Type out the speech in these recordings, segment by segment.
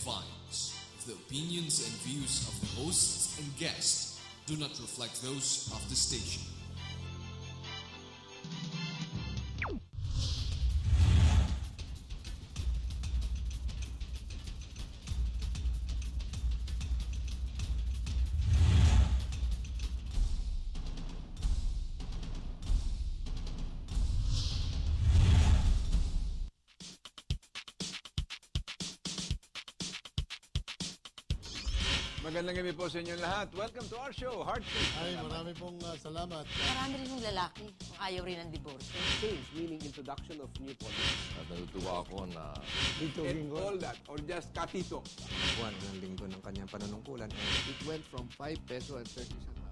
defines. The opinions and views of the hosts and guests do not reflect those of the station. Magandang gabi po sa inyong lahat. Welcome to our show, Heartbeat. Ay, marami pong salamat. Marami rin yung lalaki. Ayaw rin ng divorce. Change, meaning introduction of new policies. Natutuwa ako na And all that, or just katito. buwan ng linggo ng kanyang panunungkulan. It went from 5 peso and 30 centavos.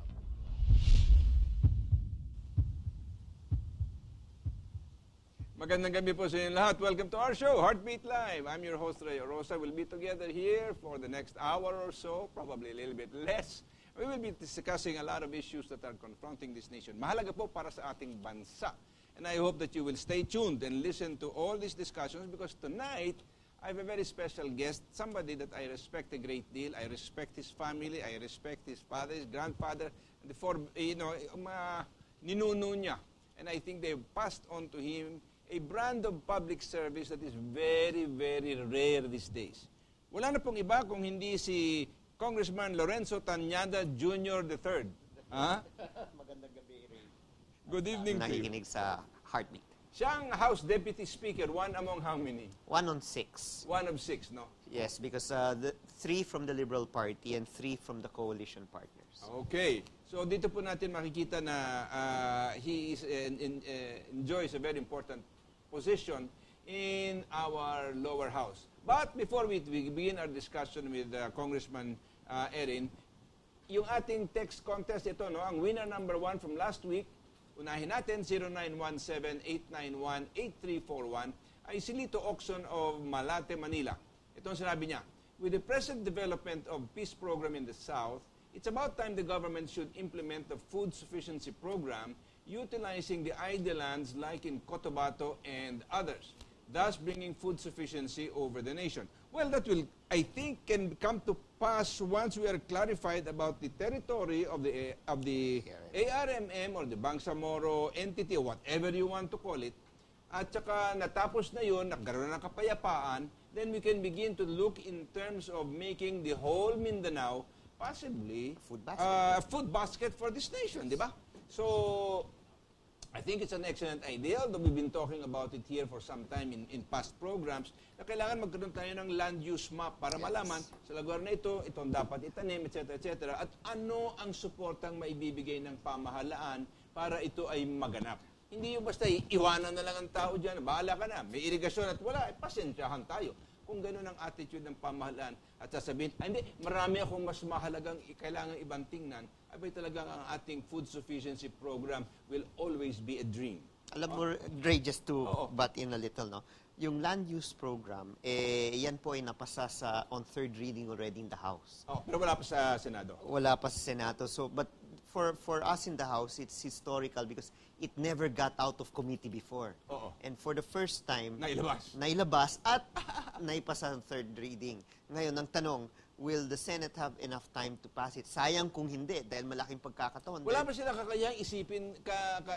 Magandang gabi po sa inyong lahat. Welcome to our show, Heartbeat Live. I'm your host, Ray Orosa. We'll be together here for the next hour or so, probably a little bit less. We will be discussing a lot of issues that are confronting this nation. Mahalaga po para sa ating bansa. And I hope that you will stay tuned and listen to all these discussions because tonight, I have a very special guest, somebody that I respect a great deal. I respect his family, I respect his father, his grandfather, and the ninuno niya. And I think they've passed on to him a brand of public service that is very, very rare these days. Wala na pong iba kung hindi si Congressman Lorenzo Tañada Jr. III. Ha? Magandang gabi, Ray. Good evening to you. Nakikinig sa Heartbeat. Siya ang House Deputy Speaker, one among how many? 1 on 6. One of 6, no? Yes, because the 3 from the Liberal Party and 3 from the coalition partners. Okay. So dito po natin makikita na he is, enjoys a very important position in our lower house. But before we begin our discussion with Congressman Erin, yung ating text contest ito, no, ang winner number 1 from last week, unahin natin, 0917-891-8341, ay si Lito Oxon of Malate, Manila. Ito ang sinabi niya, with the present development of peace program in the South, it's about time the government should implement the food sufficiency program utilizing the idle lands like in Cotabato and others, thus bringing food sufficiency over the nation. Well, that will, I think, can come to pass once we are clarified about the territory of the ARMM or the Bangsamoro entity, or whatever you want to call it, at saka natapos na yun, nagkaroon ng kapayapaan, then we can begin to look in terms of making the whole Mindanao possibly food basket for this nation, di ba? So, I think it's an excellent idea, although we've been talking about it here for some time in past programs, na kailangan magkaroon tayo ng land use map para malaman sa lugar na ito, itong dapat itanim, etc., etc., at ano ang suportang maibibigay ng pamahalaan para ito ay maganap. Hindi yung basta iwanan na lang ang tao dyan, bahala ka na, may irigasyon at wala, pasensyahan tayo. Kung gano'n ang attitude ng pamahalaan at sasabihin, hindi, marami akong mas mahalagang kailangan ibang tingnan, abay talagang ang ating food sufficiency program will always be a dream. Alam mo, Ray, just to butt in a little, no? Yung land use program, yan po ay napasa on third reading already in the House. Pero wala pa sa Senado. Wala pa sa Senado. So, but for us in the House, it's historical because it never got out of committee before. And for the first time, nailabas at naipasa ang third reading. Ngayon, ang tanong, will the Senate have enough time to pass it? Sayang kung hindi, dahil malaking pagkakataon. Wala ba sila kakayang isipin,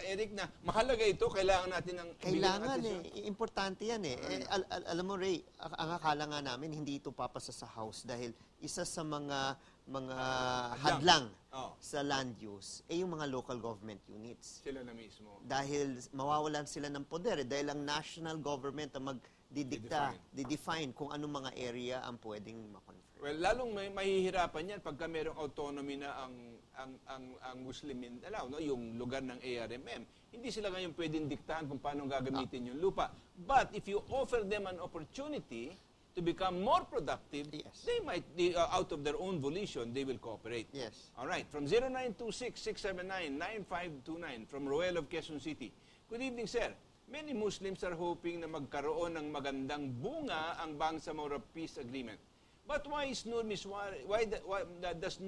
Eric, na mahalaga ito, kailangan natin ng... Kailangan importante yan alam mo, Ray, ang akala nga namin, hindi ito papasa sa House dahil isa sa mga hadlang sa land use yung mga local government units. Sila na mismo. Dahil mawawalan sila ng poder dahil ang national government ang define kung anong mga area ang pwedeng ma-confer. Well, lalong mahihirapan yan pagka mayroong autonomy na ang Muslim Mindanao, no? Yung lugar ng ARMM. Hindi sila ngayon pwedeng diktahan kung paano gagamitin yung lupa. But if you offer them an opportunity to become more productive, they might, out of their own volition, they will cooperate. Yes. All right. From 0926-679-9529 from Roel of Quezon City. Good evening, sir. Many Muslims are hoping na magkaroon ng magandang bunga ang Bangsamoro Peace Agreement. But why does Nur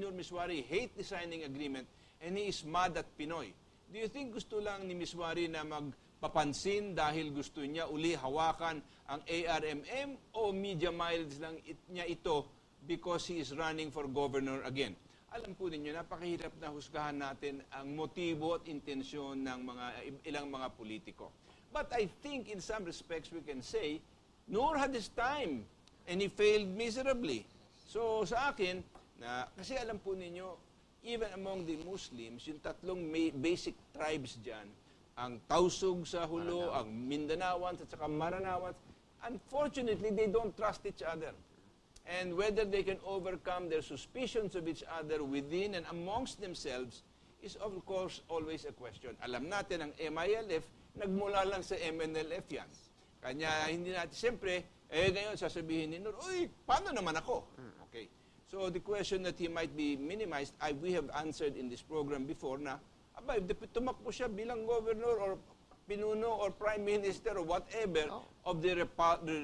Miswari hate the signing agreement and he is mad at Pinoy? Do you think gusto lang ni Miswari na papansin dahil gusto niya uli hawakan ang ARMM o media mileage lang niya ito because he is running for governor again. Alam po ninyo, napakahirap na husgahan natin ang motibo at intensyon ng ilang mga politiko. But I think in some respects we can say, Noor had his time and he failed miserably. So sa akin, kasi alam po ninyo, even among the Muslims, yung tatlong basic tribes dyan, ang Tausug sa Hulo, ang Mindanawans at saka Maranawans, unfortunately, they don't trust each other. And whether they can overcome their suspicions of each other within and amongst themselves is of course always a question. Alam natin ang MILF, nagmula lang sa MNLF yan. Kanya hindi natin, siyempre, ngayon sasabihin ni Noor, uy, paano naman ako? Okay. So the question that he might be minimized, we have answered in this program before na, if tumakbo siya bilang governor or pinuno or prime minister or whatever of the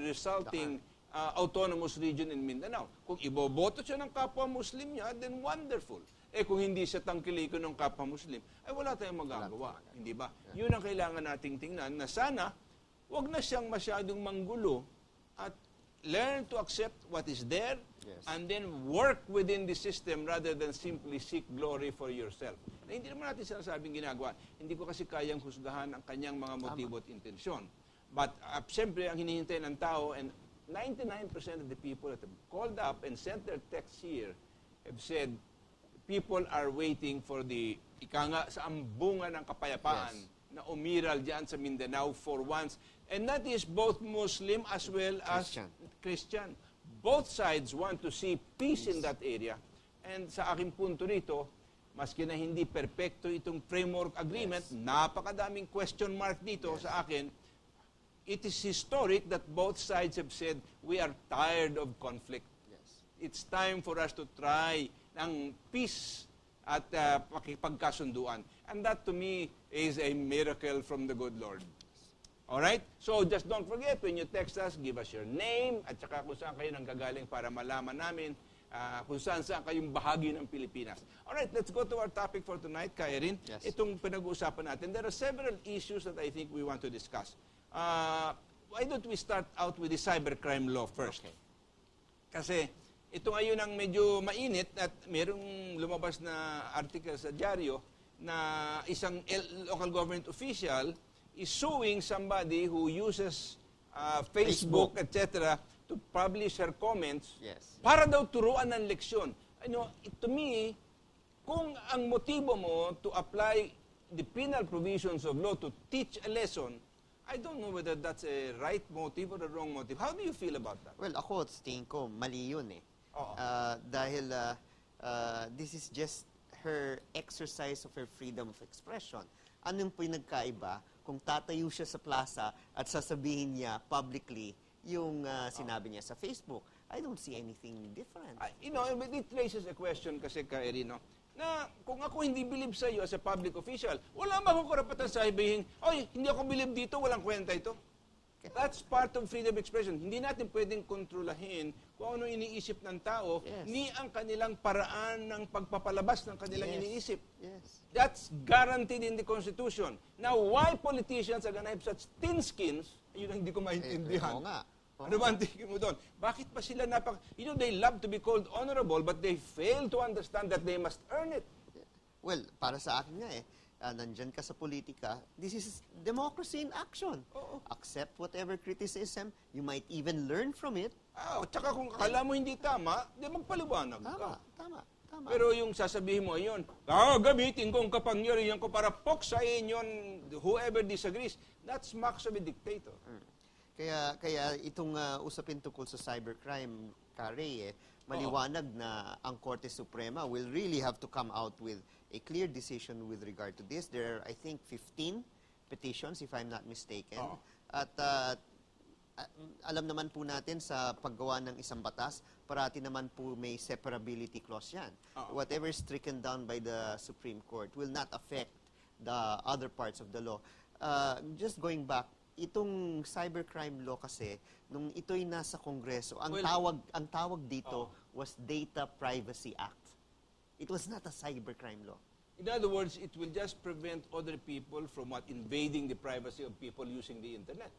resulting autonomous region in Mindanao. Kung iboboto siya ng kapwa Muslim niya, then wonderful. Kung hindi siya tangkiliko ng kapwa Muslim, ay wala tayong magagawa. Hindi ba? Yun ang kailangan nating tingnan na sana, wag na siyang masyadong manggulo at learn to accept what is there and then work within the system rather than simply seek glory for yourself. Na hindi naman natin sinasabing ginagawa. Hindi ko kasi kayang husgahan ang kanyang mga motibo at intensyon. But siyempre, ang hinihintay ng tao, and 99% of the people that have called up and sent their texts here have said people are waiting for the sa ambungan ng kapayapaan na umiral diyan sa Mindanao for once. And that is both Muslim as well as Christian. Both sides want to see peace in that area. And sa aking punto rito, maski na hindi perpekto itong framework agreement, napakadaming question mark dito sa akin. It is historic that both sides have said, we are tired of conflict. It's time for us to try ng peace at pakipagkasunduan. And that to me is a miracle from the good Lord. Alright? So just don't forget, when you text us, give us your name at saka kung saan kayo nanggagaling para malaman namin kung saan kayong bahagi ng Pilipinas. Alright, let's go to our topic for tonight, Kairin. Itong pinag-uusapan natin. There are several issues that I think we want to discuss. Why don't we start out with the cybercrime law first? Okay. Kasi ito ngayon ang medyo mainit at mayroong lumabas na article sa dyaryo na isang local government official is suing somebody who uses Facebook, etc. to publish her comments para daw turuan ng leksyon. To me, kung ang motibo mo to apply the penal provisions of law to teach a lesson, I don't know whether that's a right motive or a wrong motive. How do you feel about that? Well, ako, tingin ko, mali yun eh. Dahil this is just her exercise of her freedom of expression. Anong pinagkaiba kung tatayo siya sa plaza at sasabihin niya publicly yung sinabi niya sa Facebook? I don't see anything different. It raises a question kasi, Kaerino, na kung ako hindi believe sa iyo as a public official, wala ba akong karapatan sabihin, oy, hindi ako believe dito, walang kwenta ito. That's part of freedom of expression. Hindi natin pwedeng kontrolahin kung ano iniisip ng tao, ni ang kanilang paraan ng pagpapalabas ng kanilang iniisip. That's guaranteed in the Constitution. Now, why politicians are gonna have such thin skins, yun ang hindi ko maintindihan. Ano ba ang tingin mo doon? Bakit pa sila they love to be called honorable, but they fail to understand that they must earn it. Well, para sa akin nga nandyan ka sa politika, this is democracy in action. Accept whatever criticism, you might even learn from it. Tsaka kung akala mo hindi tama, di magpaliwanag ka. Tama. Pero yung sasabihin mo, ayun, gamitin ko ang kapangyarihan ko para poksain yon whoever disagrees, that's marks of a dictator. Kaya itong usapin tungkol sa cybercrime, Kare, maliwanag na ang Korte Suprema will really have to come out with a clear decision with regard to this. There are, I think, 15 petitions, if I'm not mistaken. At alam naman po natin sa paggawa ng isang batas, parati naman po may separability clause yan. Whatever is stricken down by the Supreme Court will not affect the other parts of the law. Just going back, itong cybercrime law kasi, nung ito'y nasa Kongreso, ang tawag dito was Data Privacy Act. It was not a cybercrime law. In other words, it will just prevent other people from invading the privacy of people using the internet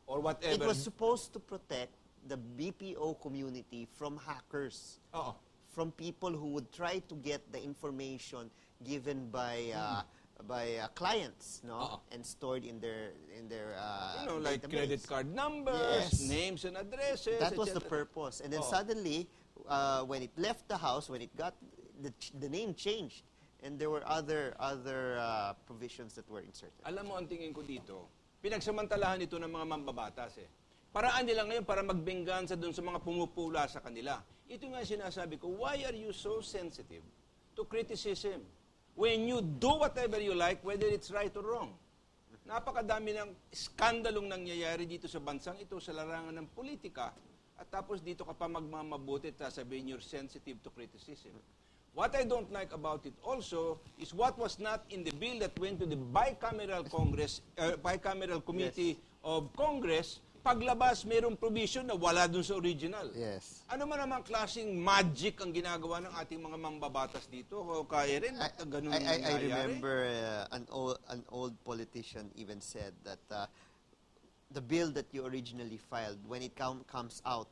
or It whatever. was supposed to protect the BPO community from hackers, Oo. from people who would try to get the information given by clients, no, Oo. and stored in their Like database. credit card numbers, Yes. names and addresses. That was the etc. purpose. And then Oo. suddenly, when it left the house, when it got the name changed, and there were other provisions that were inserted. Alam mo, ang tingin ko dito, pinagsamantalahan ito ng mga mambabatas eh. Paraan nila ngayon para magbenggansa doon sa mga pumupula sa kanila. Ito nga sinasabi ko, why are you so sensitive to criticism? When you do whatever you like, whether it's right or wrong. Napakadami ng skandalong nangyayari dito sa bansang ito sa larangan ng politika. At tapos dito ka pa magmamabuti at sasabihin you're sensitive to criticism. What I don't like about it also is what was not in the bill that went to the bicameral committee of Congress. Paglabas, mayroong provision na wala dun sa original. Yes. Ano man naman klaseng magic ang ginagawa ng ating mga mambabatas dito? O kaya rin, ganun I nangyayari? remember an old politician even said that the bill that you originally filed, when it comes out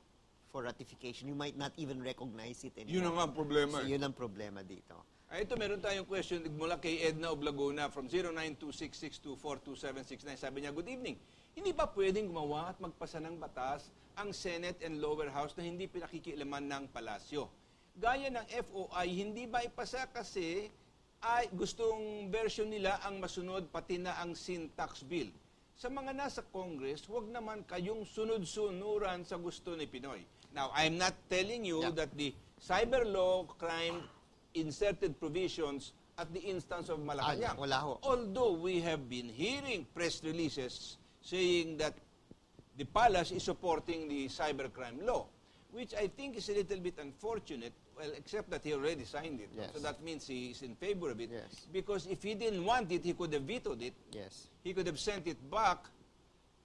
for ratification, you might not even recognize it anymore. Yun ang nga ang problema. So, yun ang problema dito. Ito, meron tayong question mula kay Edna Oblagona from 092662427769. Sabi niya, good evening. Hindi ba pwedeng gumawa at magpasa ng batas ang Senate and lower house na hindi pinakikialaman ng palasyo? Gaya ng FOI, hindi ba ipasa kasi ay gustong version nila ang masunod pati na ang sin tax bill? Sa mga nasa Congress, huwag naman kayong sunod-sunuran sa gusto ni Pinoy. Now, I'm not telling you that the cyber law crime inserted provisions at the instance of Malacanang. Wala ho. Although we have been hearing press releases saying that the palace is supporting the cybercrime law, which I think is a little bit unfortunate, well, except that he already signed it. Yes. So that means he is in favor of it. Yes. Because if he didn't want it, he could have vetoed it. Yes. He could have sent it back,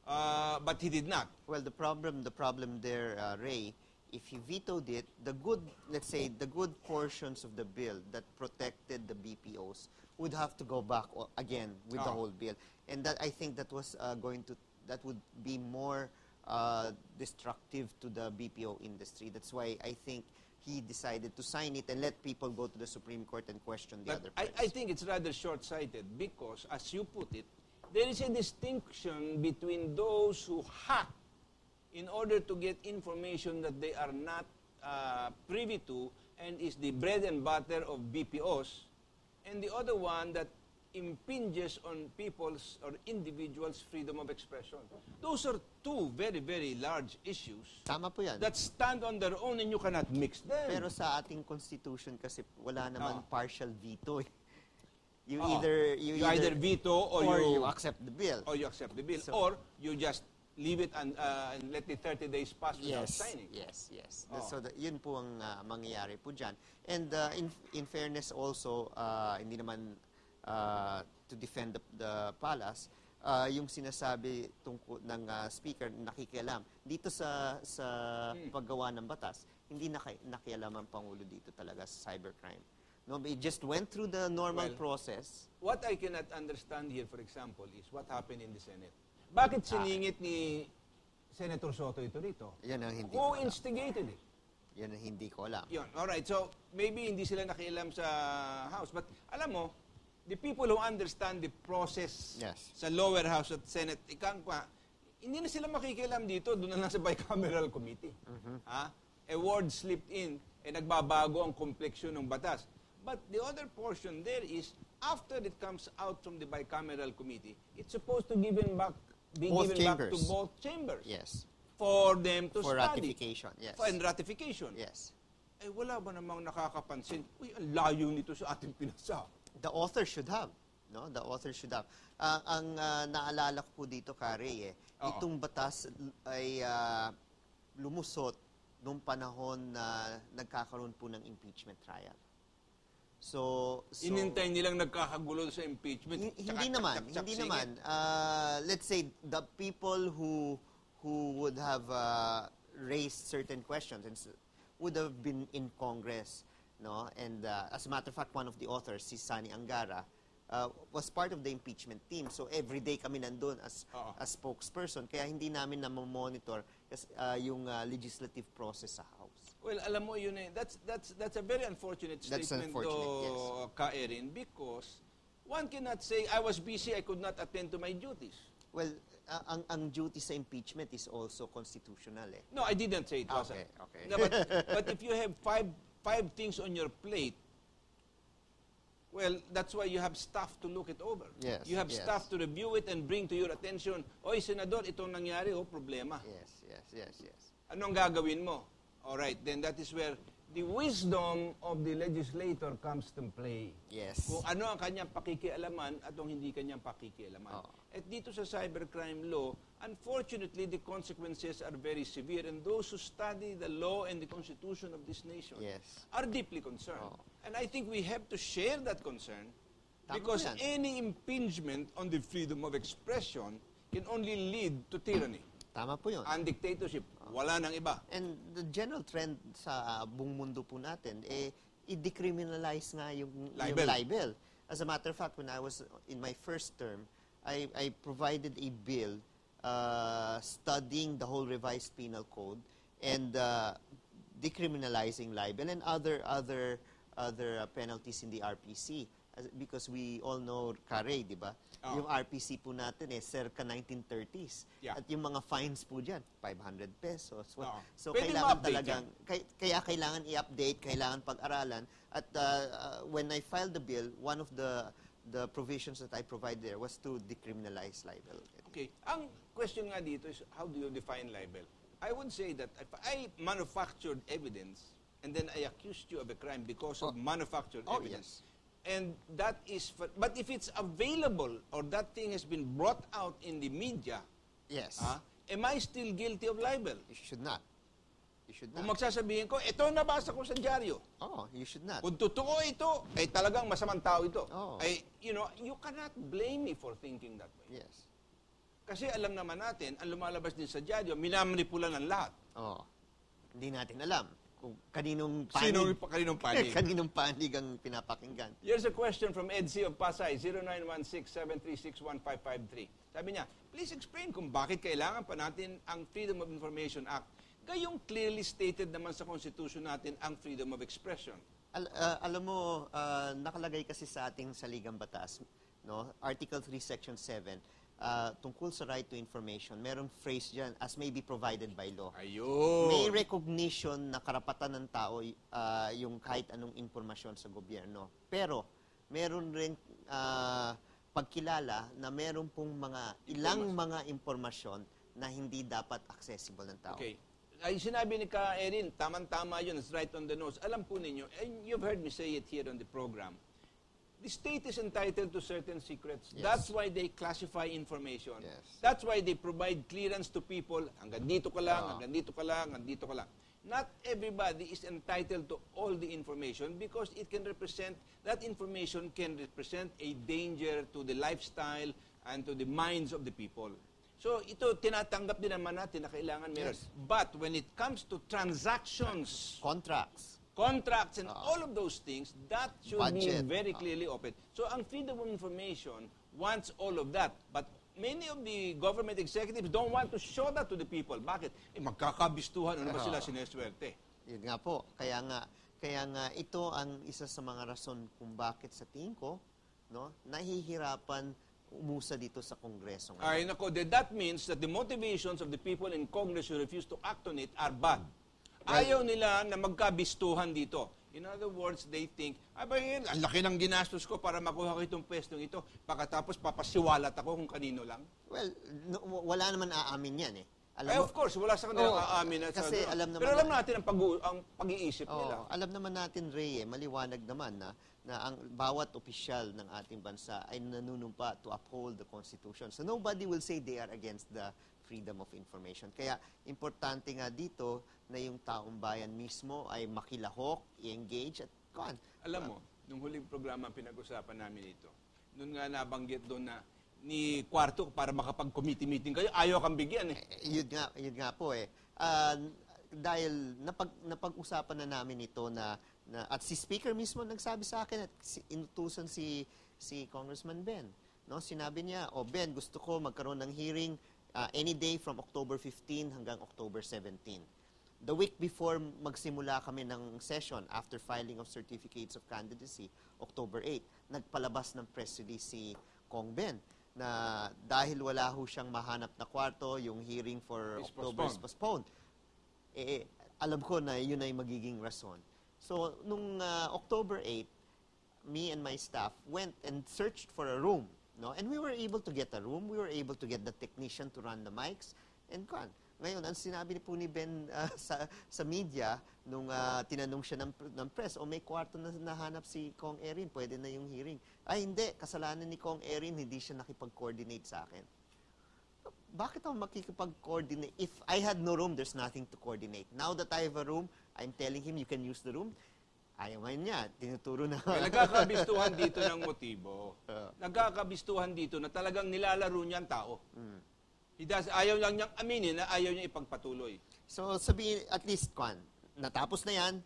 but he did not. Well, the problem there, Ray, if he vetoed it, let's say, the good portions of the bill that protected the BPOs would have to go back again with the whole bill. And that, I think that was that would be more destructive to the BPO industry. That's why I think he decided to sign it and let people go to the Supreme Court and question the other parts. I think it's rather short-sighted because, as you put it, there is a distinction between those who hack in order to get information that they are not privy to and is the bread and butter of BPOs, and the other one that impinges on people's or individuals' freedom of expression. Those are two very, very large issues Tama po yan. that stand on their own and you cannot mix them. Pero sa ating constitution kasi wala naman partial veto. You Oo. you either veto or you accept the bill. or you accept the bill, So- or you just leave it and let the 30 days pass without Yes, signing. yes, yes. Oo. So yun po ang mangyayari po dyan. And in fairness also, hindi naman to defend the palace, yung sinasabi tungkol ng speaker nakikialam dito sa paggawa ng batas, hindi nakialam ang Pangulo dito talaga sa cybercrime. No, it just went through the normal process. What I cannot understand here, for example, is what happened in the Senate. Bakit siningit ni Senator Soto ito rito? Yan ang hindi Who ko alam. instigated it? Yan ang hindi ko alam. Yun. Alright, so maybe hindi sila nakialam sa House. But alam mo, the people who understand the process Yes. sa lower house at Senate, hindi na sila makikialam dito, doon na lang sa bicameral committee. Ha? A word slipped in, nagbabago ang kompleksyon ng batas. But the other portion there is, after it comes out from the bicameral committee, it's supposed to be given back to both chambers. Yes. For them to For study. ratification, yes. And ratification. Yes. Wala ba namang nakakapansin, uy, ang layo nito sa ating pinasa. The author should have. No? The author should have. Ang naalala ko po dito, Kare, Oo. itong batas ay lumusot nung panahon na nagkakaroon po ng impeachment trial. So Inintay nilang nagkakagulo sa impeachment. hindi naman. Let's say the people who would have raised certain questions and would have been in Congress. no? And as a matter of fact, one of the authors, si Sani Angara, was part of the impeachment team. So every day kami nandun as spokesperson. Kaya hindi namin na-monitor yung legislative process sa House. Well, alam mo yun that's a very unfortunate statement to Ka-Erin, because one cannot say I was busy, I could not attend to my duties. Well, ang duty sa impeachment is also constitutional eh. No, I didn't say it was. Okay. No, but if you have five things on your plate, well, that's why you have staff to look it over. Yes, you have yes. staff to review it and bring to your attention, Oy, Senador, itong nangyari, problema. Yes. Anong gagawin mo? All right, then that is where the wisdom of the legislator comes to play. Yes. Kung ano ang kanyang pakikialaman at ang hindi kanyang pakikialaman. At dito sa cybercrime law, unfortunately, the consequences are very severe, and those who study the law and the constitution of this nation are deeply concerned. And I think we have to share that concern, because any impingement on the freedom of expression can only lead to tyranny. Tama po yun. And dictatorship. Wala nang iba. And the general trend sa buong mundo po natin, i-decriminalize nga yung libel. As a matter of fact, when I was in my first term, I provided a bill studying the whole revised penal code and decriminalizing libel and other penalties in the RPC. Because we all know CARE, di ba? Yung RPC po natin circa 1930s. At yung mga fines po dyan, 500 pesos. So Pwede kailangan talagang, kaya kailangan i-update, kailangan pag-aralan. At when I filed the bill, one of the provisions that I provided there was to decriminalize libel. Okay. Ang question nga dito is, how do you define libel? I would say that if I manufactured evidence and then I accused you of a crime because of manufactured evidence, and that is, but if it's available or that thing has been brought out in the media, am I still guilty of libel? You should not. You should not. Kung magsasabihin ko, ito nabasa ko sa dyaryo. You should not. Kung totoo ito, ay talagang masamang tao ito. Ay, you cannot blame me for thinking that way. Yes. Kasi alam naman natin, ang lumalabas din sa dyaryo, minamanipulan ng lahat. Hindi natin alam kung kaninong panig. Kaninong panig. Kaninong panig ang pinapakinggan. Here's a question from Ed C. of Pasay, 0916-736-1553. Sabi niya, please explain kung bakit kailangan pa natin ang Freedom of Information Act. Gayong clearly stated naman sa Constitution natin ang freedom of expression. Alam mo, nakalagay kasi sa ating saligang batas, no? Article 3, Section 7, tungkol sa right to information, merong phrase dyan, as may be provided by law. Ayun. May recognition na karapatan ng tao yung kahit anong impormasyon sa gobyerno. Pero, meron rin pagkilala na meron pong ilang mga impormasyon na hindi dapat accessible ng tao. Okay. Ay, sinabi ni Ka-Erin, tama-tama yun, it's right on the nose. Alam po ninyo, and you've heard me say it here on the program, the state is entitled to certain secrets. That's why they classify information. That's why they provide clearance to people. Hanggang dito ka lang, hanggang dito ka lang, hanggang dito ka lang. Not everybody is entitled to all the information because that information can represent a danger to the lifestyle and to the minds of the people. So ito, tinatanggap din naman natin na kailangan meron. But when it comes to transactions, contracts and all of those things, that should be very clearly open. So ang freedom of information wants all of that. But many of the government executives don't want to show that to the people. Bakit? Magkakabistuhan. Ano ba sila sineswerte? Yun nga po. Kaya nga ito ang isa sa mga rason kung bakit sa tingin ko, no, nahihirapan umusa dito sa Kongreso. Ay, nako, that means that the motivations of the people in Congress who refuse to act on it are bad. Ayaw nila na magkabistuhan dito. In other words, they think, ang laki ng ginastos ko para makuha ko itong pwestong ito. Pagkatapos, papasiwalat ako kung kanino lang. Well, wala naman aamin yan eh. Of course, wala sa kanila aamin. Kasi pero alam natin ang pag-iisip nila. Alam naman natin, Ray, maliwanag naman na ang bawat opisyal ng ating bansa ay nanunumpa to uphold the Constitution. So nobody will say they are against the freedom of information. Kaya importante nga dito na yung taong bayan mismo ay makilahok, i-engage at kuan. Alam mo, nung huling programa pinag-usapan namin ito, nung nga nabanggit doon na ni Kwarto para makapag-committee meeting kayo, ayaw kang bigyan eh. Yun nga po eh. Dahil napag-usapan na namin ito na At si Speaker mismo nagsabi sa akin at inutusan si Congressman Ben. No, sinabi niya, Ben, gusto ko magkaroon ng hearing any day from October 15 hanggang October 17. The week before magsimula kami ng session after filing of certificates of candidacy, October 8, nagpalabas ng press release si Kong Ben na dahil wala ho siyang mahanap na kwarto, yung hearing for October is postponed. Alam ko na yun ay magiging rason. So, nung October 8, me and my staff went and searched for a room. No? And we were able to get a room. We were able to get the technician to run the mics. And ngayon, ang sinabi po ni Ben sa media, nung tinanong siya ng press, may kwarto na nahanap si Kong Erin, pwede na yung hearing. Ay, hindi. Kasalanan ni Kong Erin, hindi siya nakipag-coordinate sa akin. Bakit ako makikipag-coordinate? If I had no room, there's nothing to coordinate. Now that I have a room, I'm telling him, you can use the room. Ayaw ngayon niya, tinuturo na. Nagkakabistuhan dito ng motibo. Nagkakabistuhan dito na talagang nilalaro niya ang tao. Ayaw lang niyang aminin na ayaw niya ipagpatuloy. So sabihin, at least, natapos na yan.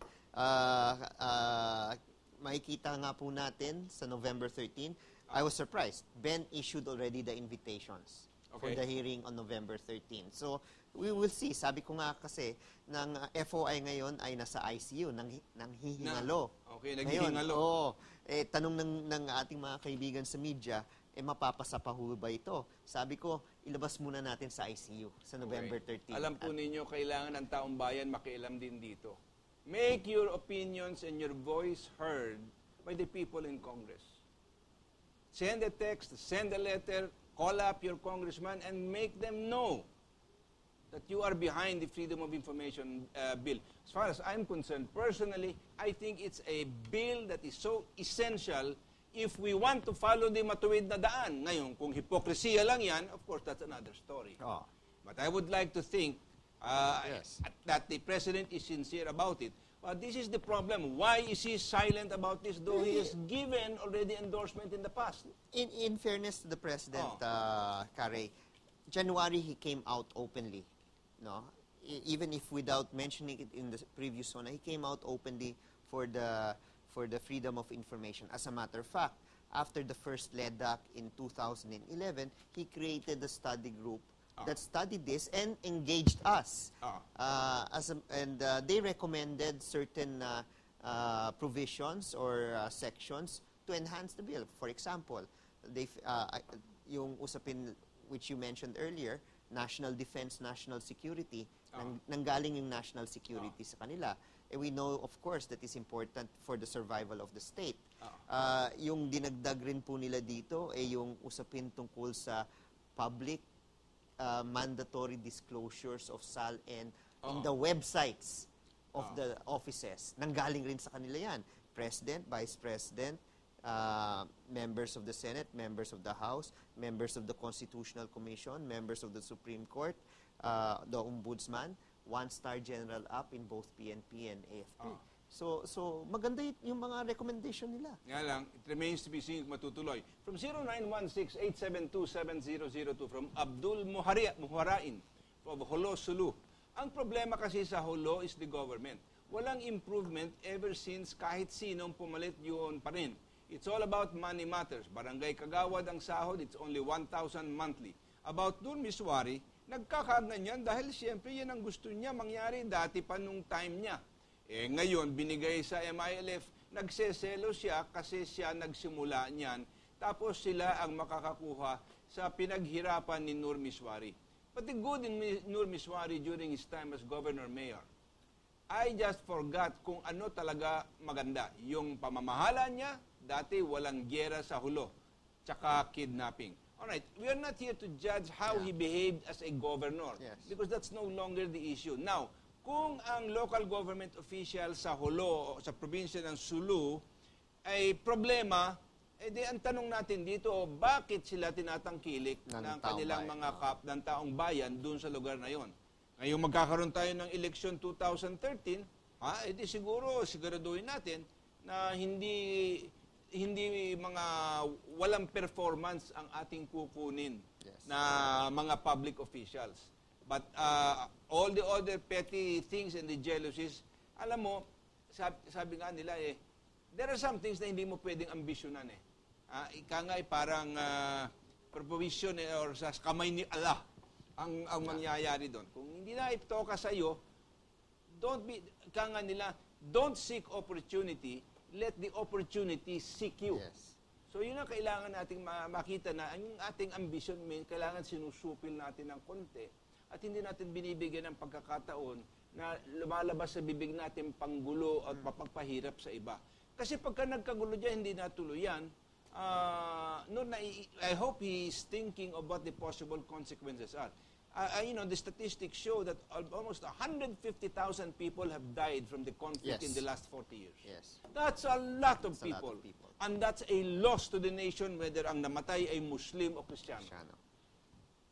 Makikita nga po natin sa November 13. I was surprised. Ben issued already the invitations for the hearing on November 13. So, we will see. Sabi ko nga kasi, ng FOI ngayon ay nasa ICU, nang hihingalo. Naghihingalo. Tanong ng ating mga kaibigan sa media, mapapasa pa ho ba ito? Sabi ko, ilabas muna natin sa ICU sa November 13. Alam po ninyo, kailangan ng taong bayan makialam din dito. Make your opinions and your voice heard by the people in Congress. Send a text, send a letter, call up your congressman and make them know that you are behind the Freedom of Information bill. As far as I'm concerned, personally, I think it's a bill that is so essential if we want to follow the matuwid na daan. Ngayon, kung hipokresiya lang yan, of course, that's another story. But I would like to think that the President is sincere about it. But this is the problem. Why is he silent about this, though he has given already endorsement in the past? In fairness to the President, Kare, January he came out openly. No, even if without mentioning it in the previous one, he came out openly for the freedom of information. As a matter of fact, after the first LEDAC in 2011, he created a study group that studied this and engaged us. And they recommended certain provisions or sections to enhance the bill. For example, yung usapin which you mentioned earlier, national defense, national security, nanggaling yung national security sa kanila. We know, of course, that is important for the survival of the state. Yung dinagdag rin po nila dito, yung usapin tungkol sa public mandatory disclosures of SALN in the websites of the offices. Nanggaling rin sa kanila yan. President, Vice President, members of the Senate, members of the House, members of the Constitutional Commission, members of the Supreme Court, the Ombudsman, one-star general up in both PNP and AFP. So maganda yung mga recommendation nila. Nga lang, it remains to be seen kung matutuloy. From 0916-872-7002, from Abdul Muharain from Holo, Sulu. Ang problema kasi sa Holo is the government. Walang improvement ever since kahit sinong pumalit yun pa rin. It's all about money matters. Barangay Kagawad ang sahod, it's only 1,000 monthly. About Nur Miswari, nagkakaganyan dahil siyempre yan ang gusto niya mangyari dati pa nung time niya. Ngayon, binigay sa MILF, nagseselo siya kasi siya nagsimula niyan. Tapos sila ang makakakuha sa pinaghirapan ni Nur Miswari. But the good in Nur Miswari during his time as governor-mayor, I just forgot kung ano talaga maganda. Yung pamamahala niya, dati walang gyera sa Hulo, tsaka kidnapping. Alright, we are not here to judge how he behaved as a governor because that's no longer the issue. Now, kung ang local government official sa Hulo o sa probinsya ng Sulu ay problema, di ang tanong natin dito, bakit sila tinatangkilik ng kanilang mga ng taong bayan dun sa lugar na yon? Ngayong magkakaroon tayo ng election 2013, edi siguraduhin natin na hindi mga walang performance ang ating kukunin na mga public officials. But all the other petty things and the jealousies, alam mo, sabi nga nila there are some things na hindi mo pwedeng ambisyonan ika nga parang provision or sa kamay ni Allah ang mangyayari doon. Kung hindi na ito ka sa iyo, ika nga nila, don't seek opportunity, let the opportunity seek you. Yes. So yun ang kailangan nating makita na ang ating ambition, kailangan sinusupil natin ng konti at hindi natin binibigyan ng pagkakataon na lumalabas sa bibig natin panggulo at mapagpahirap sa iba. Kasi pagka nagkagulo dyan, hindi natuloy yan, I hope he is thinking of what the possible consequences are. The statistics show that almost 150,000 people have died from the conflict in the last 40 years. Yes. That's a lot of That's a people. lot of people. And that's a loss to the nation, whether ang namatay ay Muslim o Kristiyano.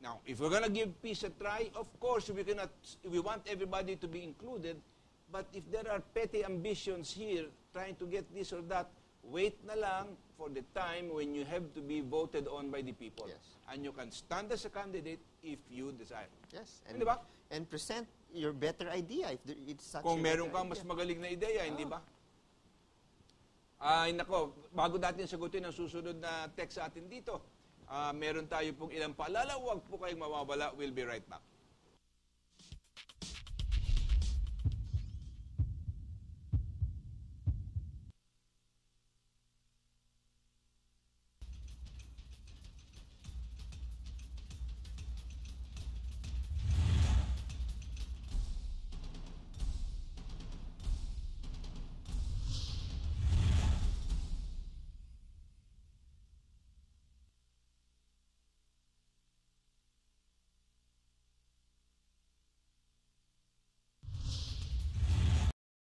Now, if we're gonna give peace a try, of course, we want everybody to be included, but if there are petty ambitions here, trying to get this or that, wait na lang for the time when you have to be voted on by the people. Yes. And you can stand as a candidate if you desire. Yes. Hindi ba? And present your better idea if it's such Kung a meron better kang mas idea. magaling na ideya, hindi ba? Ay, nako, bago natin sagutin ang susunod na text sa atin dito, meron tayo pong ilang paalala. Huwag po kayong mawawala. We'll be right back.